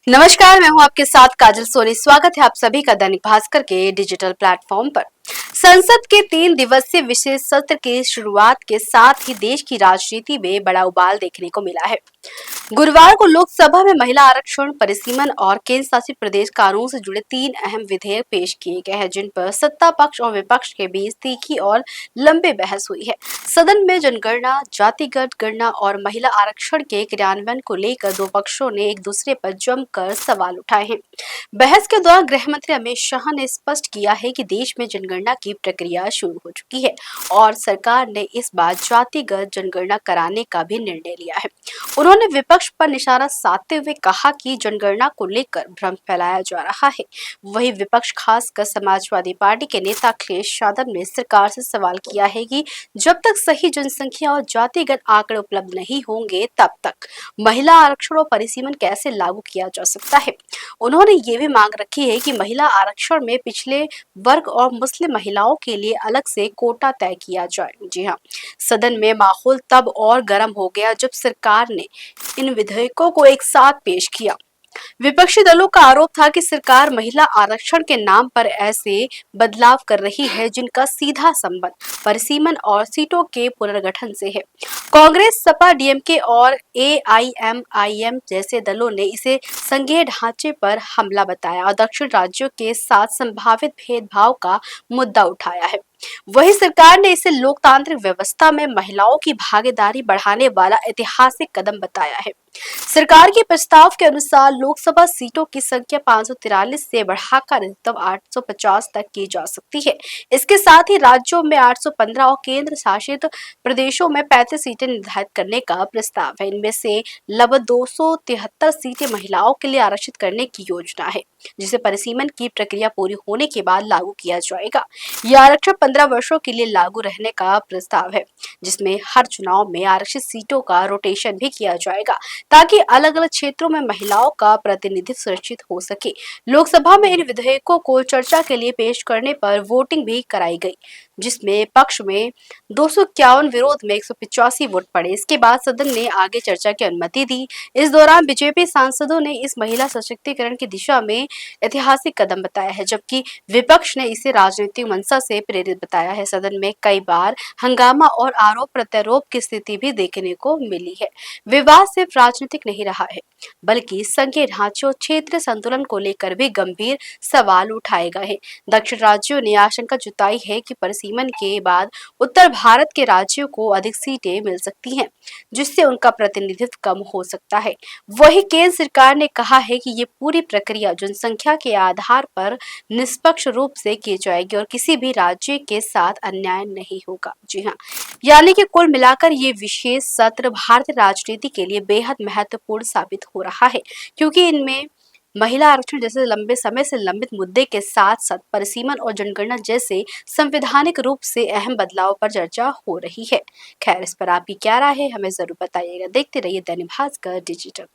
नमस्कार, मैं हूं आपके साथ काजल सोनी। स्वागत है आप सभी का दैनिक भास्कर के डिजिटल प्लेटफॉर्म पर। संसद के 3 दिवसीय विशेष सत्र की शुरुआत के साथ ही देश की राजनीति में बड़ा उबाल देखने को मिला है। गुरुवार को लोकसभा में महिला आरक्षण, परिसीमन और केंद्र शासित प्रदेश कानून से जुड़े 3 अहम विधेयक पेश किए गए हैं, जिन पर सत्ता पक्ष और विपक्ष के बीच तीखी और लंबी बहस हुई है। सदन में जनगणना, जातिगत गणना और महिला आरक्षण के क्रियान्वयन को लेकर दो पक्षों ने एक दूसरे पर जमकर सवाल उठाए हैं। बहस के दौरान गृह मंत्री अमित शाह ने स्पष्ट किया है कि देश में जनगणना की प्रक्रिया शुरू हो चुकी है और सरकार ने इस बार जातिगत जनगणना कराने का भी निर्णय लिया है। उन्होंने विपक्ष पर निशाना साधते हुए कहा कि जनगणना को लेकर भ्रम फैलाया जा रहा है। वहीं विपक्ष, खासकर समाजवादी पार्टी के नेता अखिलेश यादव ने सरकार से सवाल किया है कि जब तक सही जनसंख्या और जातिगत आंकड़े उपलब्ध नहीं होंगे, तब तक महिला आरक्षण और परिसीमन कैसे लागू किया जा सकता है। उन्होंने ये भी मांग रखी है कि महिला आरक्षण में पिछले वर्ग और मुस्लिम महिलाओं के लिए अलग से कोटा तय किया जाए। जी हाँ, सदन में माहौल तब और गर्म हो गया जब सरकार ने इन विधेयकों को एक साथ पेश किया। विपक्षी दलों का आरोप था कि सरकार महिला आरक्षण के नाम पर ऐसे बदलाव कर रही है जिनका सीधा संबंध परिसीमन और सीटों के पुनर्गठन से है। कांग्रेस, सपा, डीएमके और एआईएमआईएम जैसे दलों ने इसे संघीय ढांचे पर हमला बताया और दक्षिण राज्यों के साथ संभावित भेदभाव का मुद्दा उठाया है। वही सरकार ने इसे लोकतांत्रिक व्यवस्था में महिलाओं की भागीदारी बढ़ाने वाला ऐतिहासिक कदम बताया है। सरकार के प्रस्ताव के अनुसार लोकसभा सीटों की संख्या 543 से बढ़ाकर अधिकतम 850 तक की जा सकती है। इसके साथ ही राज्यों में 815 और केंद्र शासित प्रदेशों में 35 सीटें निर्धारित करने का प्रस्ताव है। इनमें से लगभग 273 सीटें महिलाओं के लिए आरक्षित करने की योजना है, जिसे परिसीमन की प्रक्रिया पूरी होने के बाद लागू किया जाएगा। यह आरक्षण 15 वर्षों के लिए लागू रहने का प्रस्ताव है, जिसमें हर चुनाव में आरक्षित सीटों का रोटेशन भी किया जाएगा ताकि अलग अलग क्षेत्रों में महिलाओं का प्रतिनिधित्व सुरक्षित हो सके। लोकसभा में इन विधेयकों को चर्चा के लिए पेश करने पर वोटिंग भी कराई गई, जिसमें पक्ष में 251, विरोध में 185 वोट पड़े। इसके बाद सदन ने आगे चर्चा की अनुमति दी। इस दौरान बीजेपी सांसदों ने इस महिला सशक्तिकरण की दिशा में ऐतिहासिक कदम बताया है, जबकि विपक्ष ने इसे राजनीतिक मंशा से प्रेरित बताया है। सदन में कई बार हंगामा और आरोप प्रत्यारोप की स्थिति भी देखने को मिली है। विवाद सिर्फ राजनीतिक नहीं रहा है, बल्कि संघीय ढांचे और क्षेत्रीय संतुलन को लेकर भी गंभीर सवाल उठाए गए हैं। दक्षिण राज्यों ने आशंका जताई है कि परिसीमन के बाद उत्तर भारत के राज्यों को अधिक सीटें मिल सकती हैं, जिससे उनका प्रतिनिधित्व कम हो सकता है। वहीं केंद्र सरकार ने कहा है कि ये पूरी प्रक्रिया जनसंख्या के आधार पर निष्पक्ष रूप से की जाएगी और किसी भी राज्य के साथ अन्याय नहीं होगा। जी हाँ, यानी कि कुल मिलाकर ये विशेष सत्र भारतीय राजनीति के लिए बेहद महत्वपूर्ण साबित हो रहा है, क्योंकि इनमें महिला आरक्षण जैसे लंबे समय से लंबित मुद्दे के साथ साथ परिसीमन और जनगणना जैसे संवैधानिक रूप से अहम बदलाव पर चर्चा हो रही है। खैर, इस पर आपकी क्या राय है, हमें जरूर बताइएगा। देखते रहिए दैनिक भास्कर डिजिटल।